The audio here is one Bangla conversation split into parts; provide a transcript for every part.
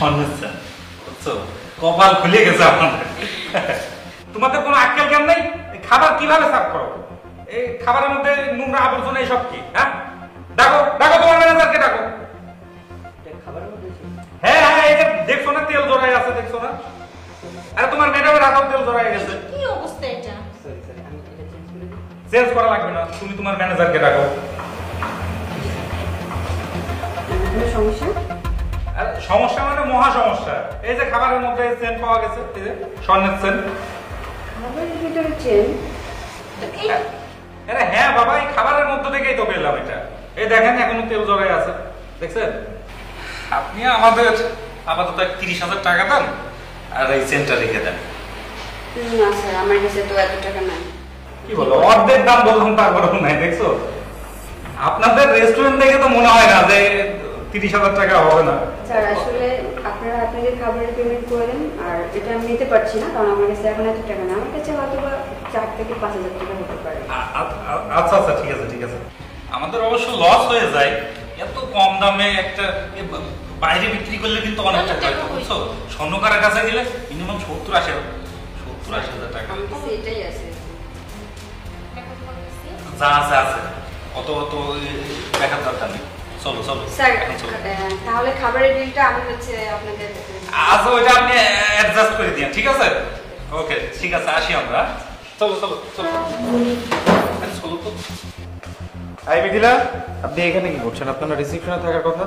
স্বর্ণের বুঝছো, কপাল খুলে গেছে আপনাদের। তোমাদের কোনো আক্কেল জ্ঞান নেই? খাবার কিভাবে সার্ভ করো? এই খাবারের মধ্যে নোংরা আবর্জনা এসব কি? হ্যাঁ, ডাকো ডাকো তোমার ম্যানেজারকে ডাকো। হ্যাঁ হ্যাঁ, এই যে দেখছো না তেল জড়াই আছে, দেখছো না? আরে তোমার ম্যাডামের হাতেও তেল জড়াই গেছে। কি অবস্থা এটা? চেঞ্জ করা লাগবে না, তুমি তোমার ম্যানেজারকে ডাকো। সমস্যা? আরে সমস্যা মানে মহা সমস্যা। এই যে খাবারের মধ্যে চেন পাওয়া গেছে, এই যে স্বর্ণের চেন। খাবারের ভিতরে চেন? আরে হ্যাঁ বাবা, এই খাবারের মধ্যে থেকেই তো পেলাম এটা। এই দেখেন এখনো তেল জড়াই আছে, দেখছেন? আপনি আমাদের আপাতত 30,000 টাকা দেন আর এই চেনটা রেখে দেন। না স্যার, আমার কাছে তো এত টাকা নাই। কি বলো, অর্ধেক দাম বললাম তারপরেও নাই, দেখছো? আপনাদের রেস্টুরেন্ট দেখে তো মনে হয় না যে 30,000 টাকা হবে না। স্যার আসলে আপনারা আপনাদের খাবারের পেমেন্ট করে দেন, আর এটা আমি নিতে পারছি না কারণ আমার কাছে এখন এত টাকা নেই। আমার কাছে হয়তো বা 4 থেকে 5,000 টাকা হতে পারে। আচ্ছা আচ্ছা, ঠিক আছে ঠিক আছে। আমাদের অবশ্য লস হয়ে যায়, এত কম দামে একটা বাইরে বিক্রি করলে কিন্তু অনেক টাকা হয়, বুঝছো? স্বর্ণকারের কাছে গেলে মিনিমাম 70-80 টাকা। এটাই আছে যা আছে আছে, অত অত দেখার দরকার নেই। চলো চলো স্যার, তাহলে খাবারের বিলটা আমি হচ্ছে আপনাদের। আচ্ছা, ওইটা আপনি অ্যাডজাস্ট করে দিন, ঠিক আছে? ওকে ঠিক আছে, আসি আমরা। চলো চলো চলো চলো তো। আই মিথিলা, আপনি এখানে কি করছেন? আপনার রিসেপশনে থাকার কথা।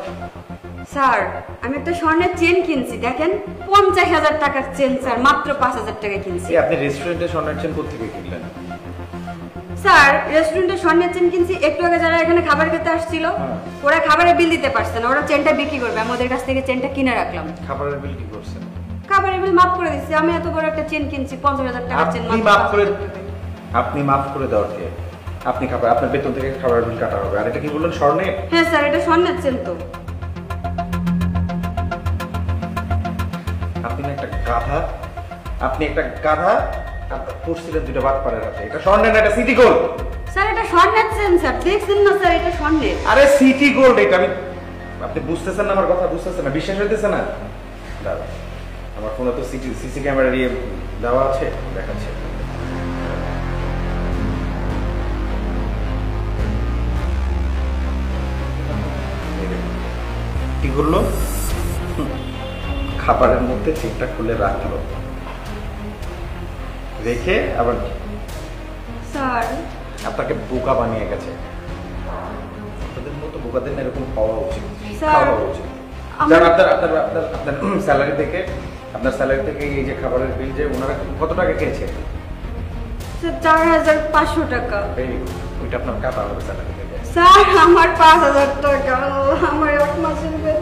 স্যার আমি একটা স্বর্ণের চেন কিনছি, দেখেন 50,000 টাকার চেন স্যার, মাত্র 5,000 টাকা কিনছি। আপনি রেস্টুরেন্টে স্বর্ণের চেন কোথা থেকে কিনলেন? স্যার রেস্টুরেন্টে স্বর্ণের চেন কিনছি, একটু আগে যারা এখানে খাবার খেতে আসছিল ওরা খাবারের বিল দিতে পারছে না, ওরা চেনটা বিক্রি করবে, আমি ওদের কাছ থেকে চেনটা কিনে রাখলাম। খাবারের বিল কি করছেন? খাবারের বিল মাফ করে দিচ্ছি, আমি এত বড় একটা চেন কিনছি 50,000 টাকার চেন। আপনি মাফ করে দেওয়ার কে? আপনি খাবার, আপনার বেতন থেকে খাবারের বিল কাটা হবে। আর এটা কি বললেন, স্বর্ণের? হ্যাঁ স্যার, এটা স্বর্ণের চেন তো। আপনি না একটা গাধা, আপনি একটা গাধা। পড়ছিলেন দুটো বাদ পারের হাতে। এটা স্বর্ণের না, এটা সিটি গোল্ড। স্যার এটা স্বর্ণের চেন স্যার, দেখছেন না স্যার, এটা স্বর্ণের। আরে সিটি গোল্ড এটা। আপনি বুঝতেছেন না আমার কথা? বুঝতেছেন না? বিশ্বাস হইতেছে না? দাদা, আমার ফোনে তো সিসি ক্যামেরা দিয়ে দেওয়া আছে, দেখাচ্ছে। কি করলো? খাবারের মধ্যে চেকটা খুলে রাখলো, রেখে আবার স্যার আপনাকে বোকা বানিয়ে গেছে। আপনাদের মতো বোকাদের না এরকম হওয়া উচিত, স্যার, খাওয়া উচিত। আপনার স্যালারি থেকে, আপনার স্যালারি থেকে এই যে খাবারের বিল, যে ওনারা কত টাকা খেয়েছে? স্যার 4,500 টাকা। ওইটা আপনার কাটা হবে স্যালারি থেকে। স্যার আমার 5,000 টাকা, আমার এক মাসের বেতন।